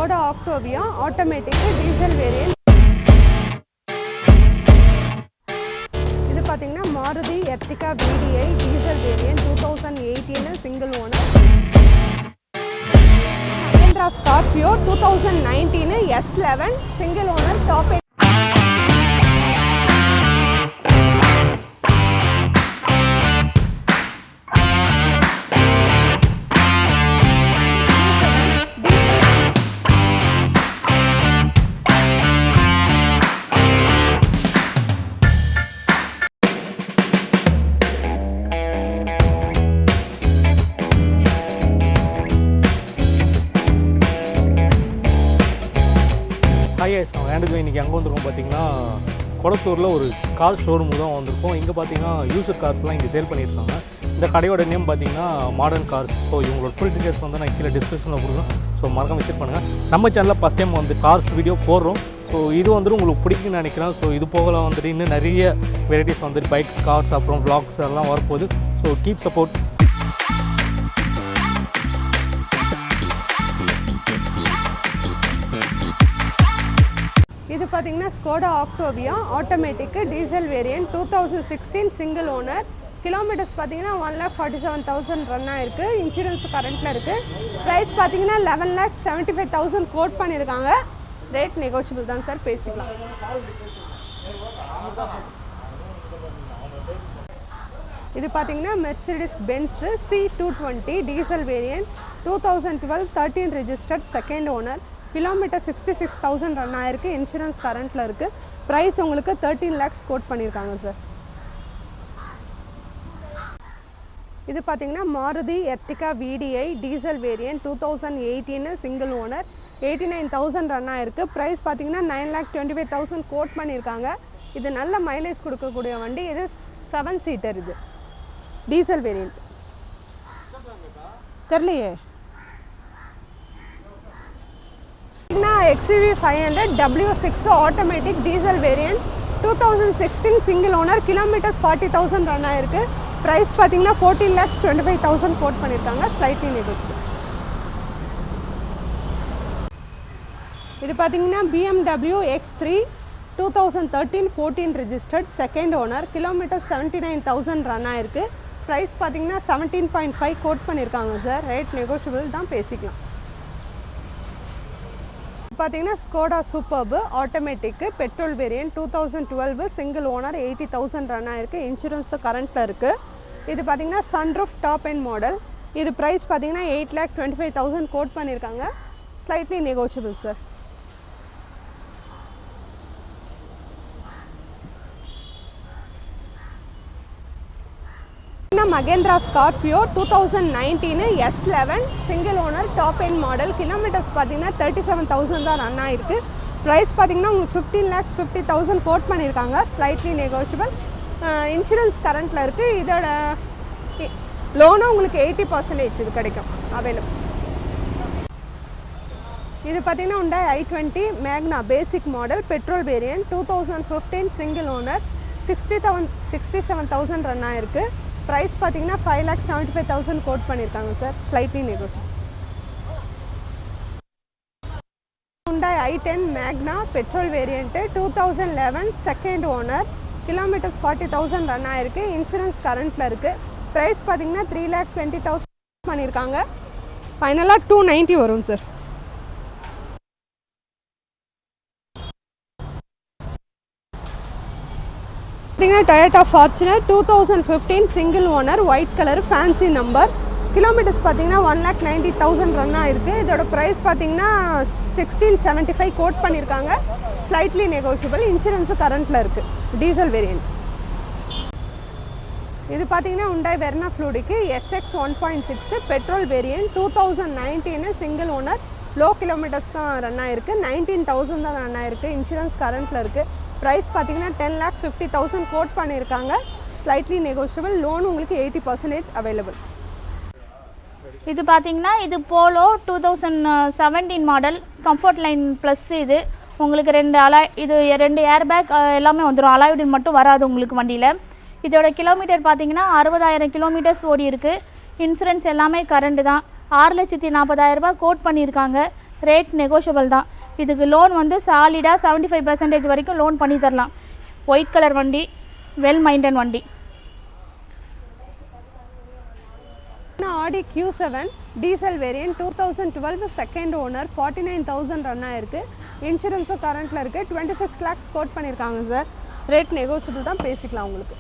Skoda Octavia automatic diesel variant. இது பாத்தீங்கன்னா Maruti Ertiga VDI diesel variant 2018 single owner. Mahindra Scorpio 2019 S11 single owner top end. நாங்கள் இன்றைக்கி அங்கே வந்திருக்கோம் பார்த்தீங்கன்னா கொளத்தூரில் ஒரு கார் ஷோரூமு தான் வந்திருக்கோம். இங்கே பார்த்தீங்கன்னா யூசர் கார்ஸ்லாம் இங்கே சேல் பண்ணியிருக்காங்க. இந்த கடையோட நேம் பார்த்தீங்கன்னா மாடர்ன் கார்ஸ். ஸோ இவங்களோட ஃபுல் டீட்டெயில்ஸ் வந்து நான் கீழே டிஸ்கிரிப்ஷனில் கொடுக்குறோம். ஸோ மறக்காம விசிட் பண்ணுங்கள். நம்ம சேனலில் ஃபஸ்ட் டைம் வந்து கார்ஸ் வீடியோ போடுறோம். ஸோ இது வந்துட்டு உங்களுக்கு பிடிக்குன்னு நினைக்கிறேன். ஸோ இது போகலாம் வந்துட்டு இன்னும் நிறைய வெரைட்டிஸ் வந்துட்டு பைக்ஸ், கார்ஸ், அப்புறம் vlogs எல்லாம் வரப்போகுது. So keep support. இது பார்த்தீங்கன்னா Skoda Octavia automatic diesel variant 2016 single owner. Kilometres பார்த்தீங்கன்னா 1,47,000 ரன் ஆயிருக்கு. இன்சூரன்ஸ் கரண்ட்டில் இருக்குது. ப்ரைஸ் பார்த்தீங்கன்னா 11,75,000 கோட் பண்ணியிருக்காங்க. ரேட் நெகோஷியபிள் தான் சார், பேசிக்கலாம். இது பார்த்தீங்கன்னா Mercedes Benz C220 diesel variant 2012 13 registered second owner. Kilometre 66,000 run ஆயிருக்கு. இன்சூரன்ஸ் கரண்ட்டில் இருக்குது. ப்ரைஸ் உங்களுக்கு 13 lakhs கோட் பண்ணியிருக்காங்க சார். இது பார்த்தீங்கன்னா Maruti Ertiga VDI diesel variant 2018 single owner 89,000 run ஆயிருக்கு. ப்ரைஸ் பார்த்தீங்கன்னா 9,25,000 கோட் பண்ணியிருக்காங்க. இது நல்ல மைலேஜ் கொடுக்கக்கூடிய வண்டி. இது 7 சீட்டர். இது டீசல் வேரியன்ட் தெரியலையே. XUV 500 W6 automatic diesel variant 2016 single owner. Kilometres 40,000 run ஆயிருக்கு. ப்ரைஸ் பார்த்தீங்கன்னா 14,25,000 கோட் பண்ணியிருக்காங்க. Slightly negotiable. இது பார்த்தீங்கன்னா BMW X3 2013-14 registered second owner. Kilometre 79,000 run ஆயிருக்கு. ப்ரைஸ் பார்த்தீங்கன்னா 17.5 கோட் பண்ணியிருக்காங்க சார். ரேட் நெகோஷியபிள் தான், பேசிக்கலாம். பார்த்தீங்கன்னா Skoda Superb automatic petrol variant 2012 single owner 80,000 run ஆயிருக்கு. இன்சூரன்ஸ் கரண்ட்டில் இருக்குது. இது பார்த்தீங்கன்னா சன்ரூஃப் டாப் எண்ட் மாடல். இது ப்ரைஸ் பார்த்தீங்கன்னா 8,25,000 கோட் பண்ணியிருக்காங்க. Slightly negotiable sir. Mahindra Scorpio 2019 S11 single owner top end model. Kilometres பார்த்தீங்கன்னா 37,000 தான் ரன் ஆயிருக்கு. ப்ரைஸ் பார்த்தீங்கன்னா உங்களுக்கு 15,50,000 கோட் பண்ணியிருக்காங்க. Slightly negotiable. இன்சூரன்ஸ் கரண்ட்டில் இருக்குது. இதோட லோனும் உங்களுக்கு 80% இது கிடைக்கும் அவைலபிள். இது பார்த்தீங்கன்னா Hyundai i20 Magna basic model petrol variant 2015 single owner 67,000 run ஆயிருக்கு. ப்ரைஸ் பார்த்தீங்கன்னா 5,75,000 கோட் பண்ணியிருக்காங்க sir. Slightly negotiable. Hyundai i10 Magna petrol variant 2011 second owner. Kilometres 40,000 run ஆயிருக்கு. இன்சூரன்ஸ் கரண்ட்டில் இருக்குது. ப்ரைஸ் பார்த்தீங்கன்னா 3,20,000 பண்ணியிருக்காங்க. ஃபைனலாக 290 வரும் sir. Toyota Fortuner 2015 single owner white color fancy number. Kilometres பார்த்தீங்கன்னா 1,90,000 ரன் ஆயிருக்கு. இதோட ப்ரைஸ் பார்த்தீங்கன்னா 1675 கோட் பண்ணியிருக்காங்க. Slightly negotiable. இன்சூரன்ஸு கரண்ட்டில் இருக்குது. Diesel variant. இது பார்த்தீங்கன்னா Hyundai Verna Fluidக்கு SX 1.6 petrol variant 2019 single owner low kilometres தான் ரன் ஆயிருக்கு. 19,000 தான் ரன் ஆயிருக்கு. இன்சூரன்ஸ் கரண்ட்டில் இருக்குது. ப்ரைஸ் பார்த்தீங்கன்னா 10,50,000 கோட் பண்ணியிருக்காங்க. Slightly negotiable. லோன் உங்களுக்கு 80% அவைலபிள். இது பார்த்தீங்கன்னா இது polo 2017 model comfort line plus. இது உங்களுக்கு ரெண்டு ஏர் பேக் எல்லாமே வந்துடும். அலாய்வுட் மட்டும் வராது உங்களுக்கு வண்டியில். இதோட கிலோமீட்டர் பார்த்தீங்கன்னா 60,000 கிலோமீட்டர்ஸ் ஓடி இருக்குது. இன்சூரன்ஸ் எல்லாமே கரண்ட் தான். 6,40,000 ரூபாய் கோட் பண்ணியிருக்காங்க. ரேட் நெகோஷியபிள் தான். இதுக்கு லோன் வந்து சாலிடாக 75% வரைக்கும் லோன் பண்ணி தரலாம். ஒயிட் கலர் வண்டி, வெல் மைண்டன் வண்டி. ஆடி Q7 diesel variant 2012 second owner 49,000 run ஆயிருக்கு. இன்சூரன்ஸும் கரண்ட்டில் இருக்குது. 26 lakhs கோட் பண்ணியிருக்காங்க சார். ரேட் நெகோஷியபிள் தான், பேசிக்கலாம் உங்களுக்கு.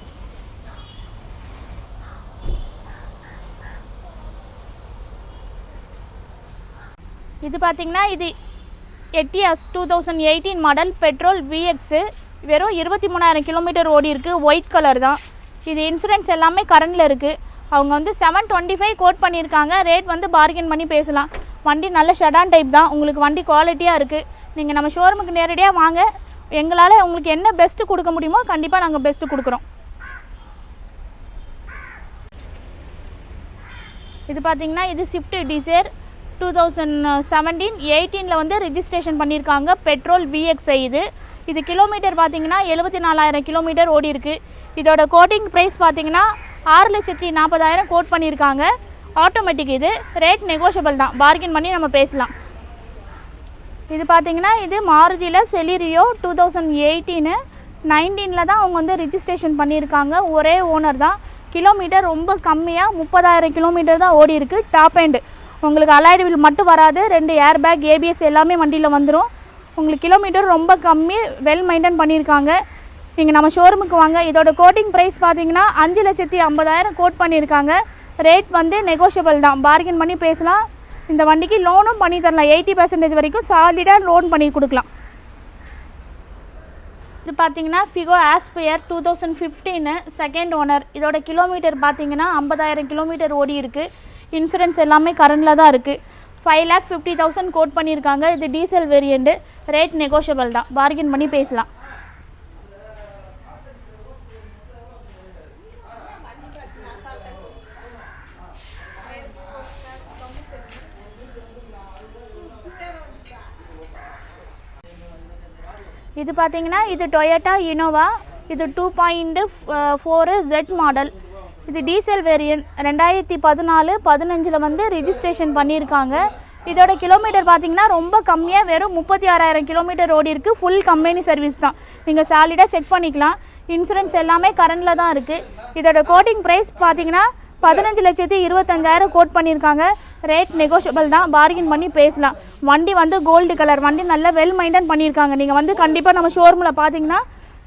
இது பார்த்திங்கன்னா இது எட்டியாஸ் 2018 மாடல் பெட்ரோல் விஎக்ஸு. வெறும் 23,000 கிலோமீட்டர் ஓடி இருக்குது. ஒயிட் கலர் தான். இது இன்சூரன்ஸ் எல்லாமே கரண்டில் இருக்குது. அவங்க வந்து 725 கோட் பண்ணியிருக்காங்க. ரேட் வந்து பார்கென் பண்ணி பேசலாம். வண்டி நல்ல ஷெடான் டைப் தான். உங்களுக்கு வண்டி குவாலிட்டியாக இருக்குது. நீங்கள் நம்ம ஷோரூமுக்கு நேரடியாக வாங்க. எங்களால் உங்களுக்கு என்ன பெஸ்ட்டு கொடுக்க முடியுமோ கண்டிப்பாக நாங்கள் பெஸ்ட்டு கொடுக்குறோம். இது பார்த்திங்கன்னா இது ஸ்விஃப்ட் டிசைர் 2017 18 வந்து ரிஜிஸ்ட்ரேஷன் பண்ணியிருக்காங்க. பெட்ரோல் விஎக்ஸ்ஐ இது கிலோமீட்டர் பார்த்திங்கன்னா 74,000 கிலோமீட்டர் ஓடி இருக்குது. இதோட கோட்டிங் ப்ரைஸ் பார்த்திங்கன்னா 6,40,000 கோட் பண்ணியிருக்காங்க. ஆட்டோமேட்டிக். இது ரேட் நெகோஷியபிள் தான், பார்கென் பண்ணி நம்ம பேசலாம். இது பார்த்திங்கன்னா இது மாருதியில் செலிரியோ 2018 19 தான் அவங்க வந்து ரிஜிஸ்ட்ரேஷன் பண்ணியிருக்காங்க. ஒரே ஓனர் தான். கிலோமீட்டர் ரொம்ப கம்மியாக 30,000 கிலோமீட்டர் தான் ஓடி இருக்குது. Top end. உங்களுக்கு அலாய்டு வீல் மட்டும் வராது. 2 ஏர் பேக், ஏபிஎஸ் எல்லாமே வண்டியில் வந்துடும். உங்களுக்கு கிலோமீட்டர் ரொம்ப கம்மி, வெல் மெயின்டைன் பண்ணியிருக்காங்க. நீங்கள் நம்ம ஷோரூமுக்கு வாங்க. இதோட கோட்டிங் ப்ரைஸ் பார்த்தீங்கன்னா 5,50,000 கோட் பண்ணியிருக்காங்க. ரேட் வந்து நெகோஷியபிள் தான், பார்கென் பண்ணி பேசலாம். இந்த வண்டிக்கு லோனும் பண்ணி தரலாம். 80% வரைக்கும் சாலிடாக லோன் பண்ணி கொடுக்கலாம். இது பார்த்தீங்கன்னா ஃபிகோ ஆஸ்பியர் 2015 செகண்ட் ஓனர். இதோட கிலோமீட்டர் பார்த்தீங்கன்னா 50,000 கிலோமீட்டர் ஓடி இருக்குது. இன்சூரன்ஸ் எல்லாமே கரண்டில் தான் இருக்குது. 5,50,000 கோட் பண்ணியிருக்காங்க. இது டீசல் வேரியண்ட்டு. ரேட் நெகோஷியபிள் தான், பார்கென் பண்ணி பேசலாம். இது பார்த்தீங்கன்னா இது டொயோட்டா இனோவா. இது 2.4 Z மாடல். இது டீசல் வேரியன்ட். 2014 15 வந்து ரிஜிஸ்ட்ரேஷன் பண்ணியிருக்காங்க. இதோட கிலோமீட்டர் பார்த்தீங்கன்னா ரொம்ப கம்மியாக, வெறும் 36,000 கிலோமீட்டர் ஓடி இருக்குது. ஃபுல் கம்பெனி சர்வீஸ் தான். நீங்கள் சாலிடாக செக் பண்ணிக்கலாம். இன்சூரன்ஸ் எல்லாமே கரண்டில் தான் இருக்குது. இதோட கோட்டிங் ப்ரைஸ் பார்த்தீங்கன்னா 15,25,000 கோட் பண்ணியிருக்காங்க. ரேட் நெகோஷியபிள் தான், பார்கென் பண்ணி பேசலாம். வண்டி வந்து கோல்டு கலர் வண்டி, நல்லா வெல் மெயின்டைன் பண்ணியிருக்காங்க. நீங்கள் வந்து கண்டிப்பாக நம்ம ஷோரூமில் பார்த்தீங்கன்னா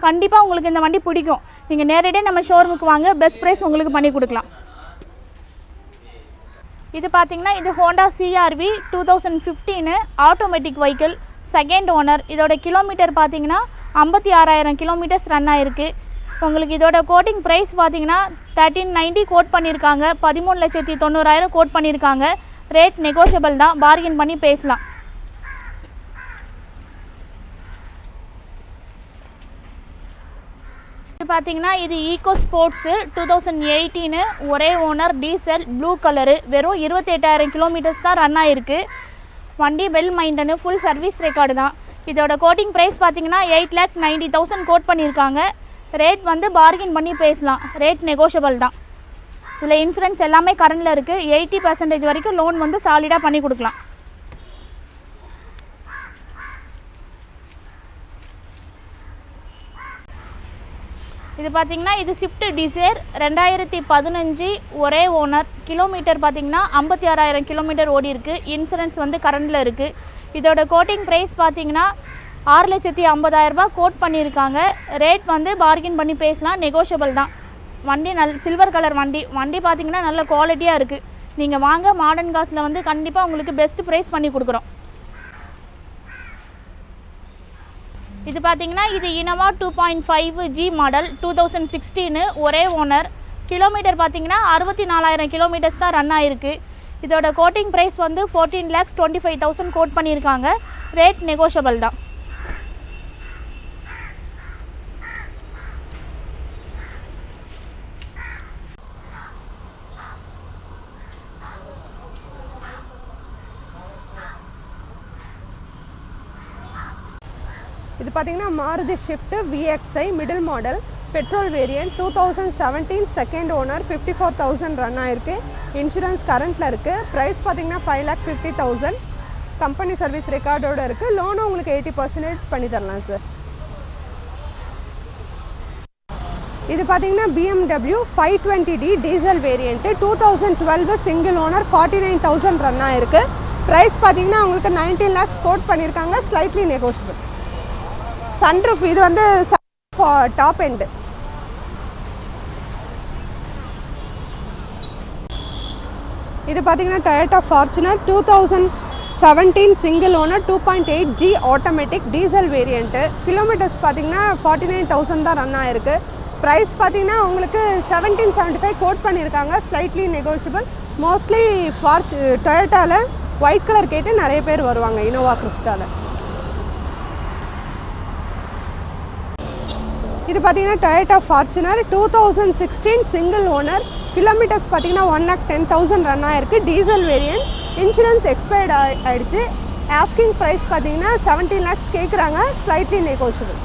கண்டிப்பாக உங்களுக்கு இந்த வண்டி பிடிக்கும். நீங்கள் நேரடியாக நம்ம ஷோரூமுக்கு வாங்க, பெஸ்ட் ப்ரைஸ் உங்களுக்கு பண்ணி கொடுக்கலாம். இது பார்த்தீங்கன்னா இது Honda CRV 2015 automatic vehicle second owner. இதோட கிலோமீட்டர் பார்த்தீங்கன்னா 56,000 கிலோமீட்டர்ஸ் ரன் ஆகிருக்கு. உங்களுக்கு இதோட கோட்டிங் ப்ரைஸ் பார்த்தீங்கன்னா 1390 கோட் பண்ணியிருக்காங்க. 13,90,000 கோட் பண்ணியிருக்காங்க. ரேட் நெகோஷியபிள் தான், பார்கென் பண்ணி பேசலாம். இது பார்த்தீங்கன்னா இது ஈகோ ஸ்போர்ட்ஸு 2018 ஒரே ஓனர் டீசல் ப்ளூ கலரு. வெறும் 28,000 கிலோமீட்டர்ஸ் தான் ரன் ஆகிருக்கு. வண்டி வெல் மைண்டனு, ஃபுல் சர்வீஸ் ரெக்கார்டு தான். இதோட கோட்டிங் ப்ரைஸ் பார்த்தீங்கன்னா 8,90,000 கோட் பண்ணியிருக்காங்க. ரேட் வந்து பார்கென் பண்ணி பேசலாம். ரேட் நெகோஷியபிள் தான். இதில் இன்சூரன்ஸ் எல்லாமே கரண்டில் இருக்குது. 80% வரைக்கும் லோன் வந்து சாலிடாக பண்ணி கொடுக்கலாம். இது பார்த்தீங்கன்னா இது ஸ்விஃப்ட் டிசைர் 2015 ஒரே ஓனர். கிலோமீட்டர் பார்த்தீங்கன்னா 56,000 கிலோமீட்டர் ஓடி இருக்குது. இன்சூரன்ஸ் வந்து கரண்டில் இருக்குது. இதோட கோட்டிங் ப்ரைஸ் பார்த்தீங்கன்னா 6,50,000 கோட் பண்ணியிருக்காங்க. ரேட் வந்து பார்கென் பண்ணி பேசலாம், நெகோஷியபிள் தான். வண்டி சில்வர் கலர் வண்டி. வண்டி பார்த்தீங்கன்னா நல்ல குவாலிட்டியாக இருக்குது. நீங்கள் வாங்க, மாடர்ன் காசில் வந்து கண்டிப்பாக உங்களுக்கு பெஸ்ட் ப்ரைஸ் பண்ணி கொடுக்குறோம். இது பார்த்தீங்கன்னா இது இனோவா 2.5 G மாடல் 2016 ஒரே ஓனர். கிலோமீட்டர் பார்த்தீங்கன்னா 64,000 கிலோமீட்டர்ஸ் தான் ரன் ஆகிருக்கு. இதோட கோட்டிங் ப்ரைஸ் வந்து 14,25,000 கோட் பண்ணியிருக்காங்க. ரேட் நெகோஷியபிள் தான். இது பார்த்தீங்கன்னா Maruti shift VXI middle model petrol variant 2017 second owner 54,000 run ஆயிருக்கு. இன்சூரன்ஸ் கரண்ட்டில் இருக்குது. ப்ரைஸ் பார்த்தீங்கன்னா 5,50,000. கம்பெனி சர்வீஸ் ரெக்கார்டோடு இருக்குது. லோனும் உங்களுக்கு 80% பண்ணி தரலாம் சார். இது பார்த்தீங்கன்னா BMW 520D diesel variant 2012 single owner 49,000 run ஆயிருக்கு. ப்ரைஸ் பார்த்தீங்கன்னா உங்களுக்கு 19 lakhs கோட் பண்ணியிருக்காங்க, ஸ்லைட்லி நெகோஷியபிள். சன்ரூஃப் இது வந்து டாப் எண்டு. இது பார்த்தீங்கன்னா Toyota Fortuner 2017 single owner 2.8G automatic diesel variant. Kilometres பார்த்தீங்கன்னா 49,000 தான் ரன் ஆயிருக்கு. ப்ரைஸ் பார்த்தீங்கன்னா உங்களுக்கு 1775 கோட் பண்ணியிருக்காங்க, ஸ்லைட்லி நெகோஷியபிள். மோஸ்ட்லி டொயோட்டாவில் ஒயிட் கலர் கேட்டு நிறைய பேர் வருவாங்க இனோவா கிறிஸ்டாவில். இது பார்த்தீங்கன்னா Toyota Fortuner 2016 single owner. Kilometres பார்த்தீங்கன்னா 1,10,000 ரன் ஆயிருக்கு. Diesel variant. இன்சூரன்ஸ் எக்ஸ்பயர்ட் ஆகிடுச்சு. ஆஸ்கிங் ப்ரைஸ் பார்த்தீங்கன்னா 17 lakhs கேட்குறாங்க, ஸ்லைட்லி நெகோஷியபிள்.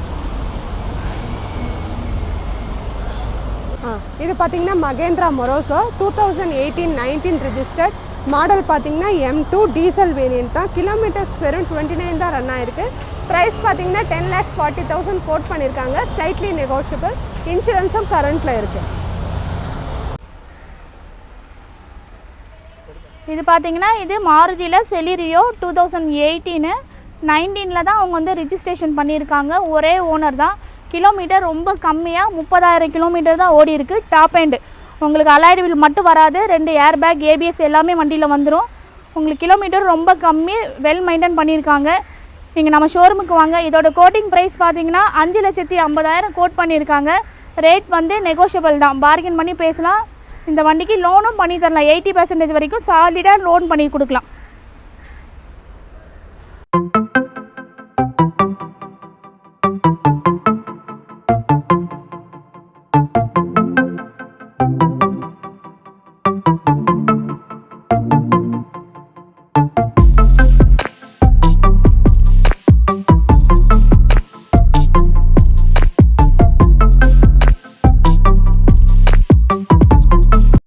இது பார்த்தீங்கன்னா மகேந்திரா மொரோசோ 2018-19 ரிஜிஸ்டர்ட். மாடல் பார்த்தீங்கன்னா M2 டீசல் வேரியன்ட் தான். கிலோமீட்டர்ஸ் வெறும் 29 தான் ரன் ஆயிருக்கு. ப்ரைஸ் பார்த்தீங்கன்னா 10,40,000 கோட் பண்ணியிருக்காங்க, ஸ்லைட்லி நெகோஷியபிள். இன்சூரன்ஸும் கரண்ட்டில் இருக்குது. இது பார்த்தீங்கன்னா இது மாருதியில் செலிரியோ 2018-19 தான் அவங்க வந்து ரிஜிஸ்ட்ரேஷன் பண்ணியிருக்காங்க. ஒரே ஓனர் தான். கிலோமீட்டர் ரொம்ப கம்மியாக 30,000 கிலோமீட்டர் தான் ஓடி இருக்குது. டாப் எண்டு உங்களுக்கு அலாய்டு வீல் மட்டும் வராது, 2 ஏர் பேக் ABS எல்லாமே வண்டியில் வந்துடும். உங்களுக்கு கிலோமீட்டர் ரொம்ப கம்மி, வெல் மெயின்டைன் பண்ணியிருக்காங்க. நீங்கள் நம்ம ஷோரூமுக்கு வாங்க. இதோட கோட்டிங் ப்ரைஸ் பார்த்தீங்கன்னா 5,50,000 கோட் பண்ணியிருக்காங்க. ரேட் வந்து நெகோஷியபிள் தான், பார்கெயின் பண்ணி பேசலாம். இந்த வண்டிக்கு லோனும் பண்ணி தரலாம், 80% வரைக்கும் சாலிடாக லோன் பண்ணி கொடுக்கலாம்.